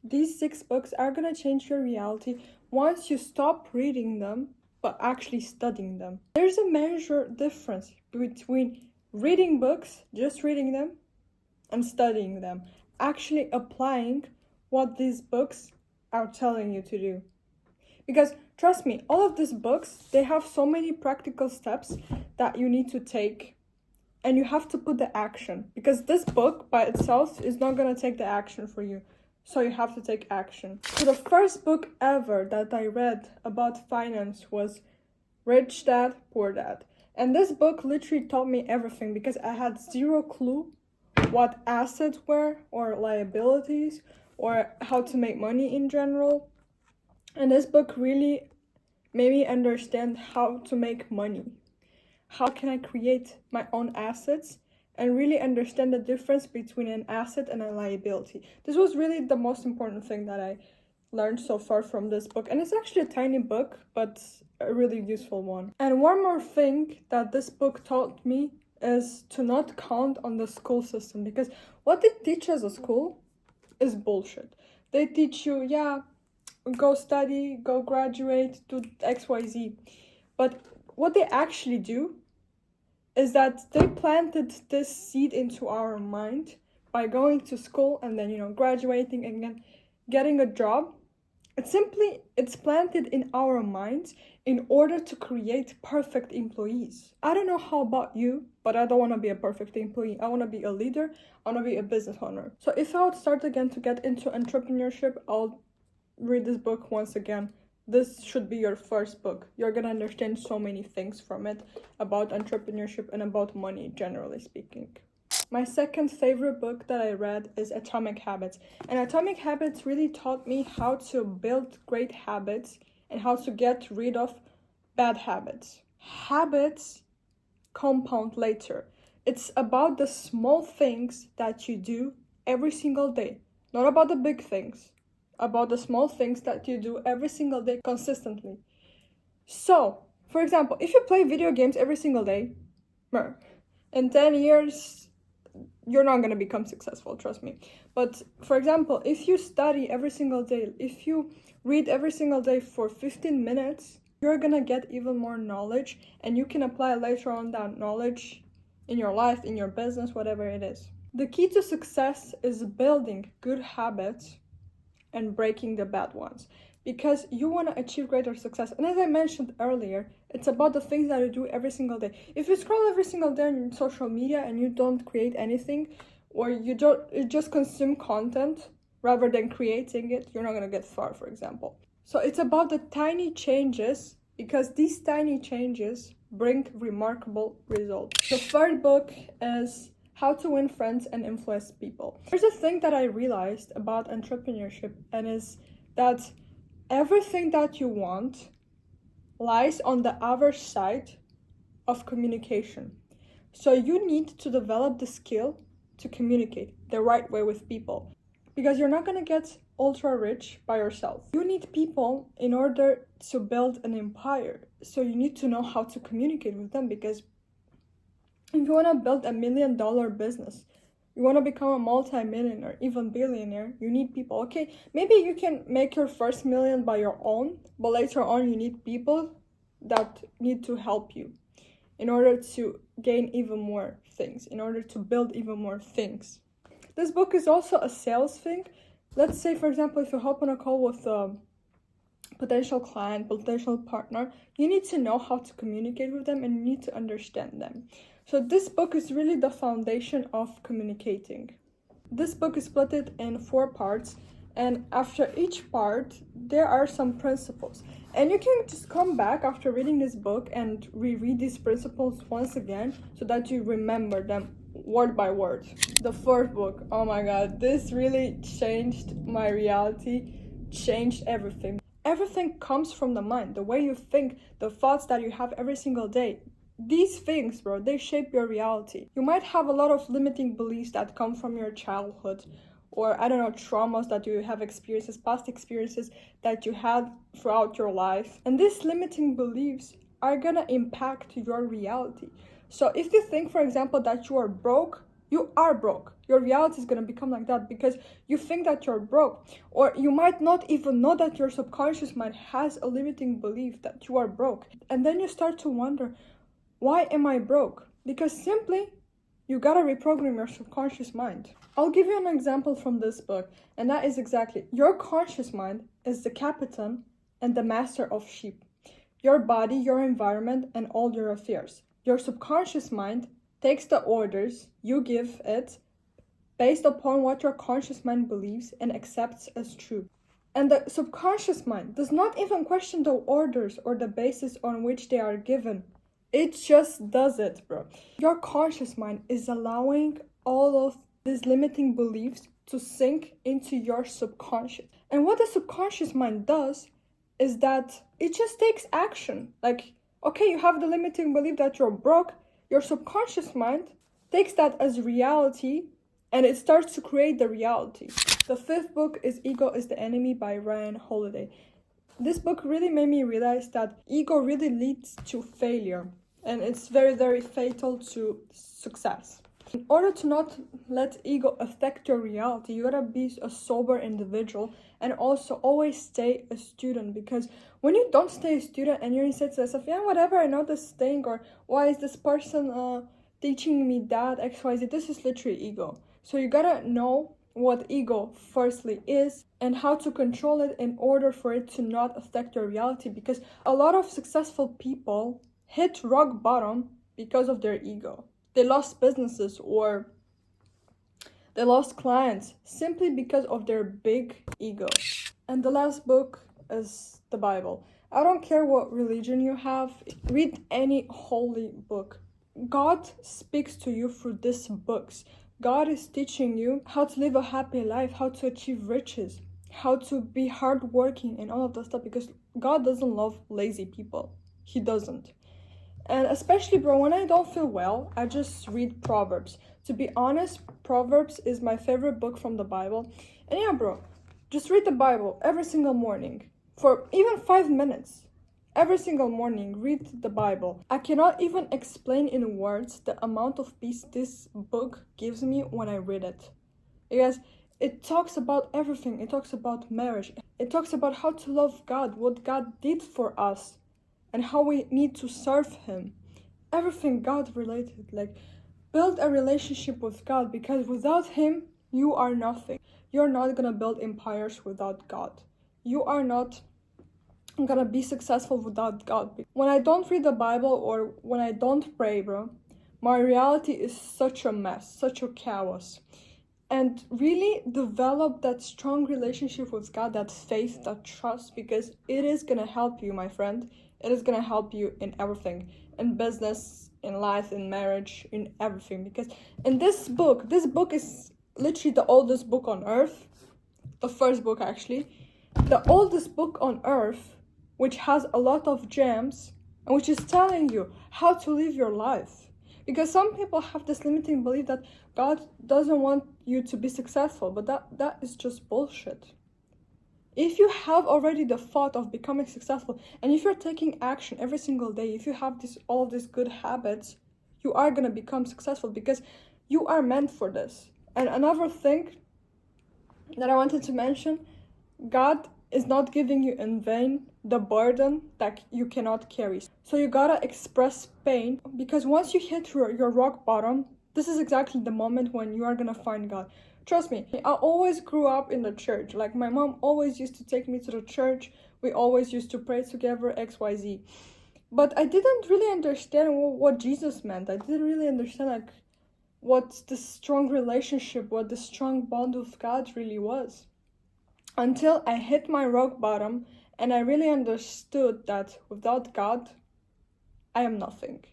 These 6 books are gonna change your reality once you stop reading them, but actually studying them. There's a major difference between reading books, just reading them, and studying them, actually applying what these books are telling you to do. Because trust me, all of these books, they have so many practical steps that you need to take, and you have to put the action, because this book by itself is not going to take the action for you. So you have to take action. So the first book ever that I read about finance was Rich Dad, Poor Dad. And this book literally taught me everything, because I had zero clue what assets were or liabilities or how to make money in general. And this book really made me understand how to make money. How can I create my own assets and really understand the difference between an asset and a liability. This was really the most important thing that I learned so far from this book. And it's actually a tiny book, but a really useful one. And one more thing that this book taught me is to not count on the school system, because what they teach us at school is bullshit. They teach you, yeah, go study, go graduate, do XYZ. But what they actually do is that they planted this seed into our mind by going to school and then, graduating and then getting a job. It's planted in our minds in order to create perfect employees. I don't know how about you, but I don't want to be a perfect employee. I want to be a leader. I want to be a business owner. So if I would start again to get into entrepreneurship, I'll read this book once again. This should be your first book. You're gonna understand so many things from it about entrepreneurship and about money, generally speaking. My second favorite book that I read is Atomic Habits. And Atomic Habits really taught me how to build great habits and how to get rid of bad habits. Habits compound later. It's about the small things that you do every single day, not about the big things. About the small things that you do every single day consistently. So, for example, if you play video games every single day, in 10 years, you're not going to become successful, trust me. But, for example, if you study every single day, if you read every single day for 15 minutes, you're going to get even more knowledge, and you can apply later on that knowledge in your life, in your business, whatever it is. The key to success is building good habits and breaking the bad ones, because you want to achieve greater success. And as I mentioned earlier, it's about the things that you do every single day. If you scroll every single day on social media and you don't create anything, or you just consume content rather than creating it, you're not going to get far, for example. So it's about the tiny changes, because these tiny changes bring remarkable results. The third book is How to Win Friends and Influence People. There's a thing that I realized about entrepreneurship, and is that everything that you want lies on the other side of communication. So you need to develop the skill to communicate the right way with people, because you're not going to get ultra rich by yourself. You need people in order to build an empire. So you need to know how to communicate with them, because if you want to build $1 million business, you want to become a multi-millionaire, even billionaire, you need people. Okay, maybe you can make your first million by your own, but later on you need people that need to help you in order to gain even more things, in order to build even more things. This book is also a sales thing. Let's say, for example, if you hop on a call with a potential client, potential partner, you need to know how to communicate with them, and you need to understand them. So this book is really the foundation of communicating. This book is split in 4 parts, and after each part, there are some principles. And you can just come back after reading this book and reread these principles once again, so that you remember them word by word. The 4th book, oh my god, this really changed my reality, changed everything. Everything comes from the mind, the way you think, the thoughts that you have every single day. These things, bro, they shape your reality. You might have a lot of limiting beliefs that come from your childhood, or traumas that you have experienced, past experiences that you had throughout your life. And these limiting beliefs are gonna impact your reality. So if you think, for example, that you are broke, You are broke. Your reality is going to become like that because you think that you're broke. Or you might not even know that your subconscious mind has a limiting belief that you are broke. And then you start to wonder, why am I broke? Because simply, you gotta reprogram your subconscious mind. I'll give you an example from this book, and that is exactly, your conscious mind is the captain and the master of ship. Your body, your environment, and all your affairs. Your subconscious mind takes the orders you give it based upon what your conscious mind believes and accepts as true. And the subconscious mind does not even question the orders or the basis on which they are given. It just does it, bro. Your conscious mind is allowing all of these limiting beliefs to sink into your subconscious. And what the subconscious mind does is that it just takes action. Like, okay, you have the limiting belief that you're broke. Your subconscious mind takes that as reality and it starts to create the reality. The fifth book is Ego is the Enemy by Ryan Holiday. This book really made me realize that ego really leads to failure. And it's very, very fatal to success. In order to not let ego affect your reality, you gotta be a sober individual and also always stay a student. Because when you don't stay a student and you say to yourself, yeah, whatever, I know this thing, or why is this person teaching me that, XYZ, this is literally ego. So you gotta know what ego firstly is and how to control it in order for it to not affect your reality. Because a lot of successful people hit rock bottom because of their ego. They lost businesses or they lost clients simply because of their big ego. And the last book is the Bible. I don't care what religion you have, read any holy book. God speaks to you through these books. God is teaching you how to live a happy life, how to achieve riches, how to be hardworking and all of that stuff, because God doesn't love lazy people. He doesn't. And especially, bro, when I don't feel well, I just read Proverbs. To be honest, Proverbs is my favorite book from the Bible. And yeah, bro, just read the Bible every single morning for even 5 minutes. Every single morning, read the Bible. I cannot even explain in words the amount of peace this book gives me when I read it. Because it talks about everything. It talks about marriage. It talks about how to love God, what God did for us, and how we need to serve him. Everything God related. Like, build a relationship with God, because without him, you are nothing. You're not gonna build empires without God. You are not gonna be successful without God. When I don't read the Bible or when I don't pray, bro, my reality is such a mess, such a chaos. And really develop that strong relationship with God, that faith, that trust, because it is gonna help you, my friend. It is gonna help you in everything, in business, in life, in marriage, in everything. Because in this book is literally the oldest book on earth, the first book actually, the oldest book on earth, which has a lot of gems, and which is telling you how to live your life. Because some people have this limiting belief that God doesn't want you to be successful, but that is just bullshit. If you have already the thought of becoming successful, and if you're taking action every single day, if you have all these good habits, you are gonna become successful because you are meant for this. And another thing that I wanted to mention, God is not giving you in vain the burden that you cannot carry. So you gotta express pain, because once you hit your rock bottom, this is exactly the moment when you are gonna find God. Trust me, I always grew up in the church. Like, my mom always used to take me to the church. We always used to pray together, XYZ. But I didn't really understand what Jesus meant. I didn't really understand, like, what this strong relationship, what the strong bond with God really was. Until I hit my rock bottom and I really understood that without God, I am nothing.